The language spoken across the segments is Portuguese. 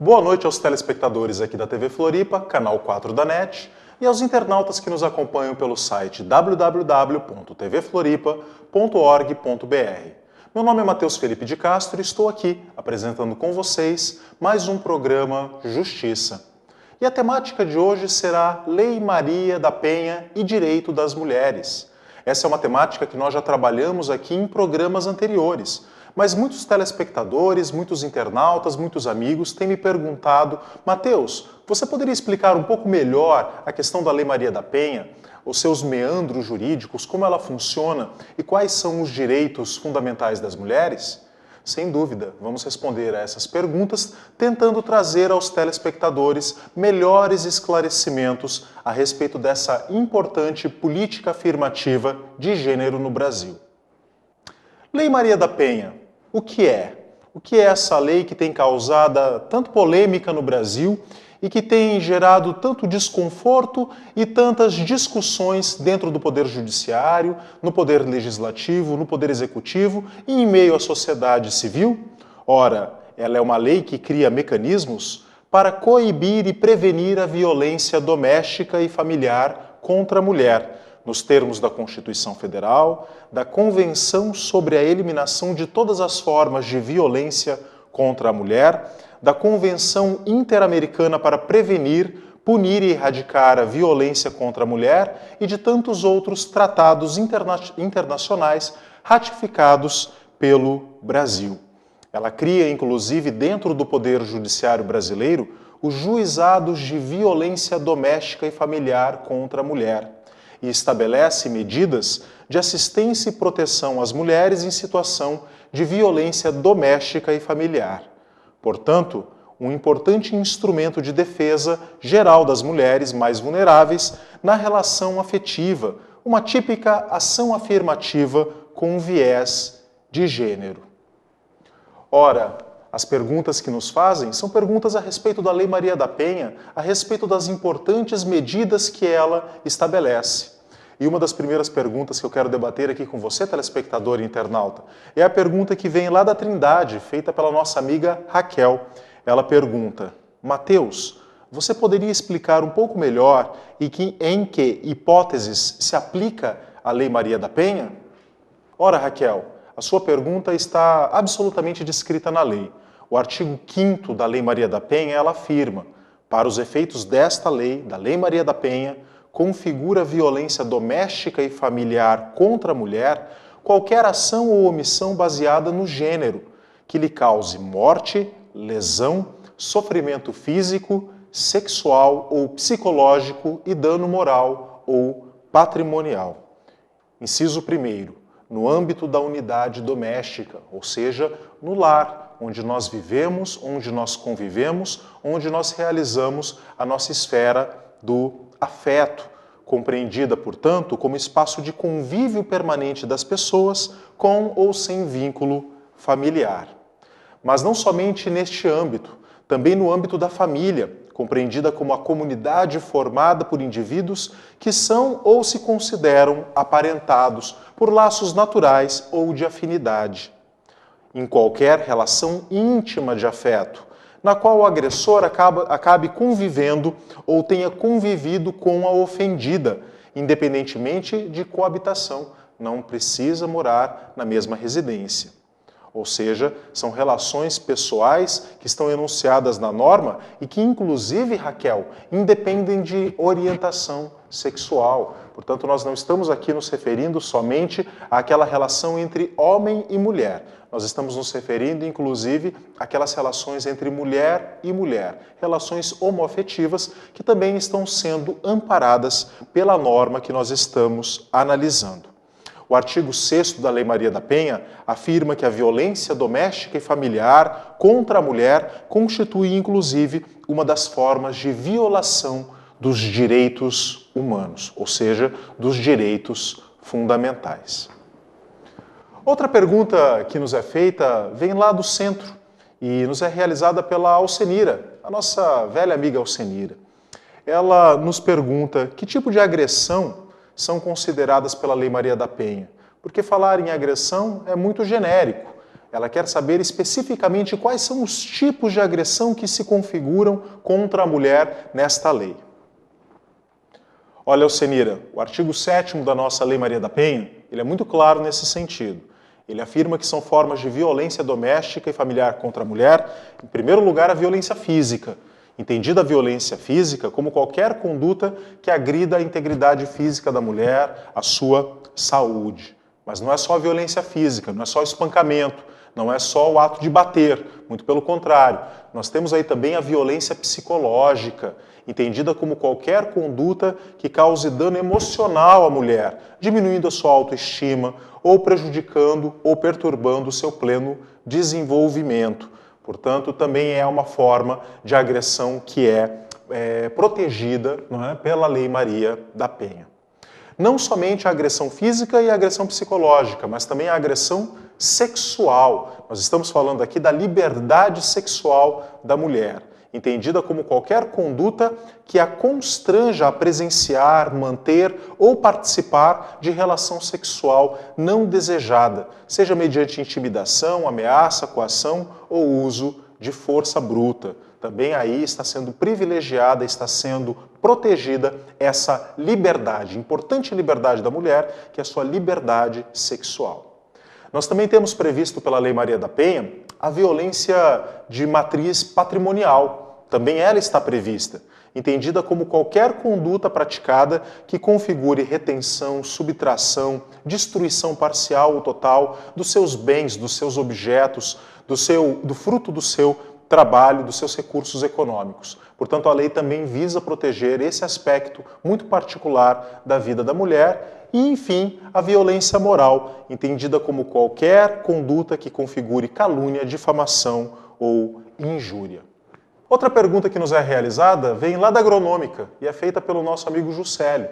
Boa noite aos telespectadores aqui da TV Floripa, canal 4 da NET, e aos internautas que nos acompanham pelo site www.tvfloripa.org.br. Meu nome é Matheus Felipe de Castro e estou aqui apresentando com vocês mais um programa Justiça. E a temática de hoje será Lei Maria da Penha e Direito das Mulheres. Essa é uma temática que nós já trabalhamos aqui em programas anteriores, mas muitos telespectadores, muitos internautas, muitos amigos têm me perguntado: Matheus, você poderia explicar um pouco melhor a questão da Lei Maria da Penha, os seus meandros jurídicos, como ela funciona e quais são os direitos fundamentais das mulheres? Sem dúvida, vamos responder a essas perguntas tentando trazer aos telespectadores melhores esclarecimentos a respeito dessa importante política afirmativa de gênero no Brasil. Lei Maria da Penha, o que é? O que é essa lei que tem causado tanto polêmica no Brasil e que tem gerado tanto desconforto e tantas discussões dentro do Poder Judiciário, no Poder Legislativo, no Poder Executivo e em meio à sociedade civil? Ora, ela é uma lei que cria mecanismos para coibir e prevenir a violência doméstica e familiar contra a mulher, nos termos da Constituição Federal, da Convenção sobre a Eliminação de Todas as Formas de Violência contra a Mulher, da Convenção Interamericana para Prevenir, Punir e Erradicar a Violência contra a Mulher e de tantos outros tratados internacionais ratificados pelo Brasil. Ela cria, inclusive, dentro do Poder Judiciário brasileiro, os juizados de violência doméstica e familiar contra a mulher e estabelece medidas de assistência e proteção às mulheres em situação de violência doméstica e familiar. Portanto, um importante instrumento de defesa geral das mulheres mais vulneráveis na relação afetiva, uma típica ação afirmativa com viés de gênero. Ora, as perguntas que nos fazem são perguntas a respeito da Lei Maria da Penha, a respeito das importantes medidas que ela estabelece. E uma das primeiras perguntas que eu quero debater aqui com você, telespectador e internauta, é a pergunta que vem lá da Trindade, feita pela nossa amiga Raquel. Ela pergunta: Matheus, você poderia explicar um pouco melhor em que hipóteses se aplica a Lei Maria da Penha? Ora, Raquel, a sua pergunta está absolutamente descrita na lei. O artigo 5º da Lei Maria da Penha, ela afirma: para os efeitos desta lei, da Lei Maria da Penha, configura violência doméstica e familiar contra a mulher qualquer ação ou omissão baseada no gênero, que lhe cause morte, lesão, sofrimento físico, sexual ou psicológico e dano moral ou patrimonial. Inciso 1º. No âmbito da unidade doméstica, ou seja, no lar, onde nós vivemos, onde nós convivemos, onde nós realizamos a nossa esfera do afeto, compreendida, portanto, como espaço de convívio permanente das pessoas com ou sem vínculo familiar. Mas não somente neste âmbito, também no âmbito da família, compreendida como a comunidade formada por indivíduos que são ou se consideram aparentados por laços naturais ou de afinidade. Em qualquer relação íntima de afeto, na qual o agressor acabe convivendo ou tenha convivido com a ofendida, independentemente de coabitação, não precisa morar na mesma residência. Ou seja, são relações pessoais que estão enunciadas na norma e que, inclusive, Raquel, independem de orientação sexual. Portanto, nós não estamos aqui nos referindo somente àquela relação entre homem e mulher. Nós estamos nos referindo, inclusive, àquelas relações entre mulher e mulher, relações homoafetivas que também estão sendo amparadas pela norma que nós estamos analisando. O artigo 6º da Lei Maria da Penha afirma que a violência doméstica e familiar contra a mulher constitui, inclusive, uma das formas de violação dos direitos humanos, ou seja, dos direitos fundamentais. Outra pergunta que nos é feita vem lá do centro e nos é realizada pela Alcenira, a nossa velha amiga Alcenira. Ela nos pergunta que tipo de agressão são consideradas pela Lei Maria da Penha, porque falar em agressão é muito genérico. Ela quer saber especificamente quais são os tipos de agressão que se configuram contra a mulher nesta lei. Olha, Alcenira, o artigo 7º da nossa Lei Maria da Penha, ele é muito claro nesse sentido. Ele afirma que são formas de violência doméstica e familiar contra a mulher, em primeiro lugar, a violência física. Entendida a violência física como qualquer conduta que agrida a integridade física da mulher, a sua saúde. Mas não é só a violência física, não é só o espancamento, não é só o ato de bater, muito pelo contrário. Nós temos aí também a violência psicológica, entendida como qualquer conduta que cause dano emocional à mulher, diminuindo a sua autoestima ou prejudicando ou perturbando o seu pleno desenvolvimento. Portanto, também é uma forma de agressão que é protegida, não é, pela Lei Maria da Penha. Não somente a agressão física e a agressão psicológica, mas também a agressão sexual. Nós estamos falando aqui da liberdade sexual da mulher, entendida como qualquer conduta que a constranja a presenciar, manter ou participar de relação sexual não desejada, seja mediante intimidação, ameaça, coação ou uso de força bruta. Também aí está sendo privilegiada, está sendo protegida essa liberdade, importante liberdade da mulher, que é a sua liberdade sexual. Nós também temos previsto pela Lei Maria da Penha a violência de matriz patrimonial. Também ela está prevista, entendida como qualquer conduta praticada que configure retenção, subtração, destruição parcial ou total dos seus bens, dos seus objetos, do fruto do seu trabalho, dos seus recursos econômicos. Portanto, a lei também visa proteger esse aspecto muito particular da vida da mulher e, enfim, a violência moral, entendida como qualquer conduta que configure calúnia, difamação ou injúria. Outra pergunta que nos é realizada vem lá da agronômica e é feita pelo nosso amigo Juscelio.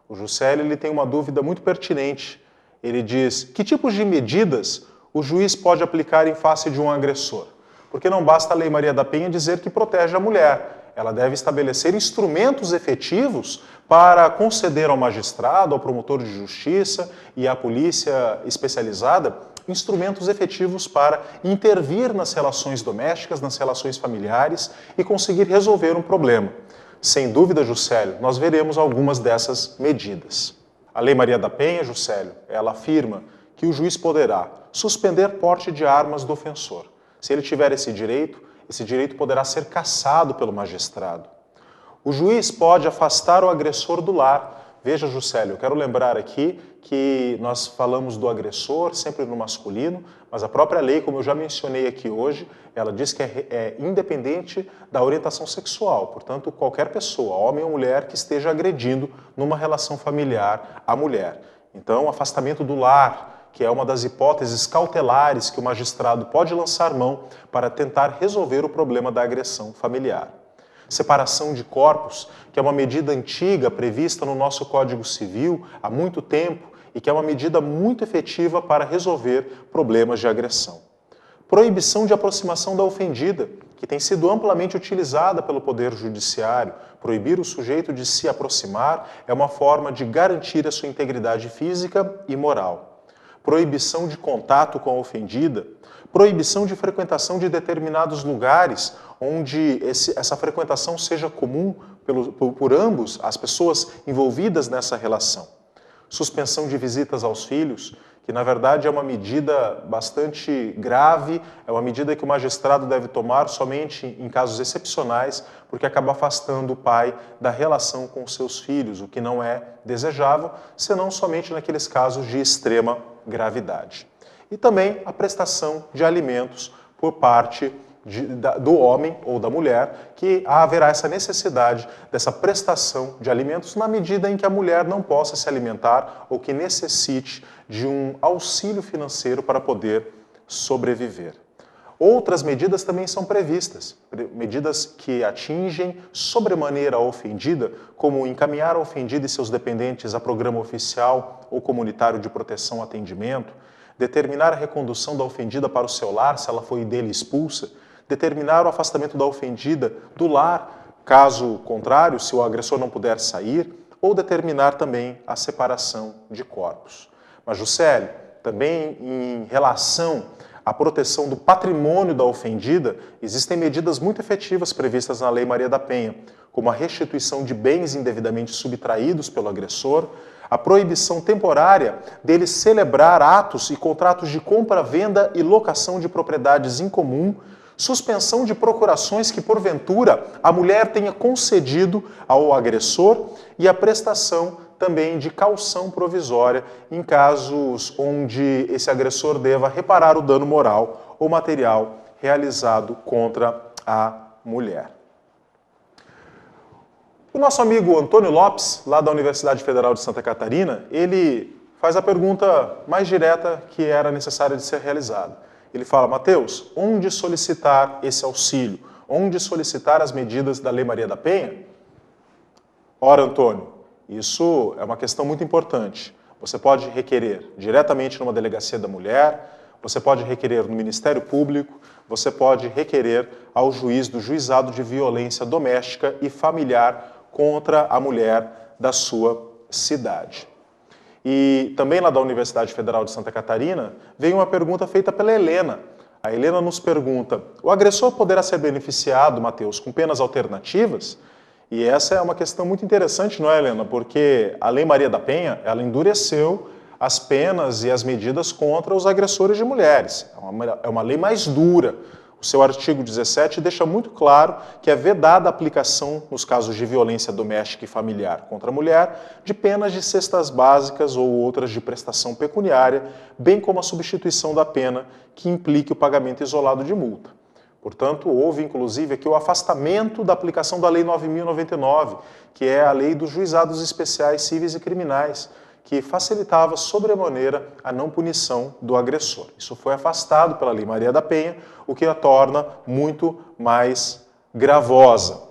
O Juscelio ele tem uma dúvida muito pertinente. Ele diz: que tipos de medidas o juiz pode aplicar em face de um agressor? Porque não basta a Lei Maria da Penha dizer que protege a mulher. Ela deve estabelecer instrumentos efetivos para conceder ao magistrado, ao promotor de justiça e à polícia especializada instrumentos efetivos para intervir nas relações domésticas, nas relações familiares e conseguir resolver um problema. Sem dúvida, Juscelio, nós veremos algumas dessas medidas. A Lei Maria da Penha, Juscelio, ela afirma que o juiz poderá suspender porte de armas do ofensor. Se ele tiver esse direito poderá ser cassado pelo magistrado. O juiz pode afastar o agressor do lar. Veja, Juscelio, eu quero lembrar aqui que nós falamos do agressor sempre no masculino, mas a própria lei, como eu já mencionei aqui hoje, ela diz que é independente da orientação sexual. Portanto, qualquer pessoa, homem ou mulher, que esteja agredindo numa relação familiar a mulher. Então, afastamento do lar, que é uma das hipóteses cautelares que o magistrado pode lançar mão para tentar resolver o problema da agressão familiar. Separação de corpos, que é uma medida antiga prevista no nosso Código Civil há muito tempo e que é uma medida muito efetiva para resolver problemas de agressão. Proibição de aproximação da ofendida, que tem sido amplamente utilizada pelo Poder Judiciário. Proibir o sujeito de se aproximar é uma forma de garantir a sua integridade física e moral. Proibição de contato com a ofendida, proibição de frequentação de determinados lugares onde essa frequentação seja comum por ambos as pessoas envolvidas nessa relação. Suspensão de visitas aos filhos, que na verdade é uma medida bastante grave, é uma medida que o magistrado deve tomar somente em casos excepcionais, porque acaba afastando o pai da relação com seus filhos, o que não é desejável, senão somente naqueles casos de extrema gravidade. E também a prestação de alimentos por parte do homem ou da mulher, que haverá essa necessidade dessa prestação de alimentos na medida em que a mulher não possa se alimentar ou que necessite de um auxílio financeiro para poder sobreviver. Outras medidas também são previstas, medidas que atingem sobremaneira a ofendida, como encaminhar a ofendida e seus dependentes a programa oficial ou comunitário de proteção e atendimento, determinar a recondução da ofendida para o seu lar, se ela foi dele expulsa, determinar o afastamento da ofendida do lar, caso contrário, se o agressor não puder sair, ou determinar também a separação de corpos. Mas, Juscelio, também em relação a proteção do patrimônio da ofendida, existem medidas muito efetivas previstas na Lei Maria da Penha, como a restituição de bens indevidamente subtraídos pelo agressor, a proibição temporária dele celebrar atos e contratos de compra, venda e locação de propriedades em comum, suspensão de procurações que, porventura, a mulher tenha concedido ao agressor e a prestação também de caução provisória em casos onde esse agressor deva reparar o dano moral ou material realizado contra a mulher. O nosso amigo Antônio Lopes, lá da Universidade Federal de Santa Catarina, ele faz a pergunta mais direta que era necessária de ser realizada. Ele fala: Mateus, onde solicitar esse auxílio? Onde solicitar as medidas da Lei Maria da Penha? Ora, Antônio, isso é uma questão muito importante. Você pode requerer diretamente numa delegacia da mulher, você pode requerer no Ministério Público, você pode requerer ao juiz do Juizado de Violência Doméstica e Familiar contra a mulher da sua cidade. E também lá da Universidade Federal de Santa Catarina, veio uma pergunta feita pela Helena. A Helena nos pergunta: o agressor poderá ser beneficiado, Mateus, com penas alternativas? E essa é uma questão muito interessante, não é, Helena? Porque a Lei Maria da Penha, ela endureceu as penas e as medidas contra os agressores de mulheres. É uma lei mais dura. O seu artigo 17 deixa muito claro que é vedada a aplicação, nos casos de violência doméstica e familiar contra a mulher, de penas de cestas básicas ou outras de prestação pecuniária, bem como a substituição da pena que implique o pagamento isolado de multa. Portanto, houve inclusive aqui o afastamento da aplicação da Lei 9.099, que é a Lei dos Juizados Especiais Cíveis e Criminais, que facilitava sobremaneira a não punição do agressor. Isso foi afastado pela Lei Maria da Penha, o que a torna muito mais gravosa.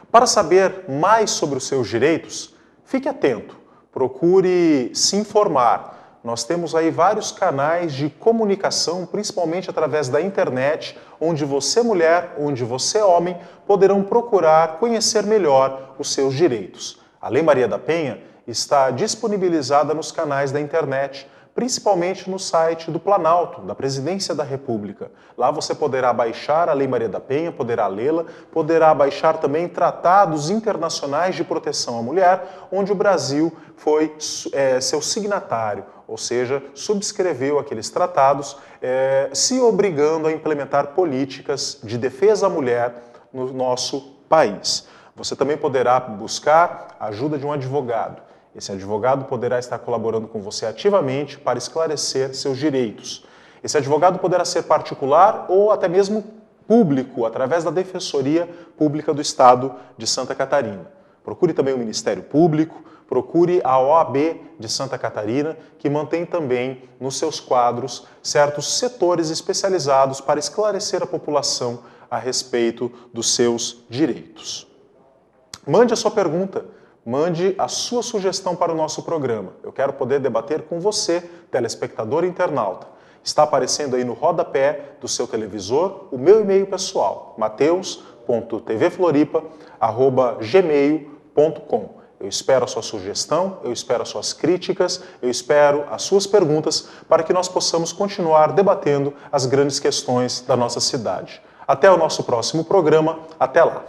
Para saber mais sobre os seus direitos, fique atento, procure se informar. Nós temos aí vários canais de comunicação, principalmente através da internet, onde você, mulher, onde você, homem, poderão procurar conhecer melhor os seus direitos. A Lei Maria da Penha está disponibilizada nos canais da internet, principalmente no site do Planalto, da Presidência da República. Lá você poderá baixar a Lei Maria da Penha, poderá lê-la, poderá baixar também tratados internacionais de proteção à mulher, onde o Brasil foi seu signatário, ou seja, subscreveu aqueles tratados, se obrigando a implementar políticas de defesa à mulher no nosso país. Você também poderá buscar a ajuda de um advogado. Esse advogado poderá estar colaborando com você ativamente para esclarecer seus direitos. Esse advogado poderá ser particular ou até mesmo público, através da Defensoria Pública do Estado de Santa Catarina. Procure também o Ministério Público, procure a OAB de Santa Catarina, que mantém também nos seus quadros certos setores especializados para esclarecer a população a respeito dos seus direitos. Mande a sua pergunta. Mande a sua sugestão para o nosso programa. Eu quero poder debater com você, telespectador e internauta. Está aparecendo aí no rodapé do seu televisor o meu e-mail pessoal, mateus.tvfloripa@gmail.com. Eu espero a sua sugestão, eu espero as suas críticas, eu espero as suas perguntas para que nós possamos continuar debatendo as grandes questões da nossa cidade. Até o nosso próximo programa. Até lá!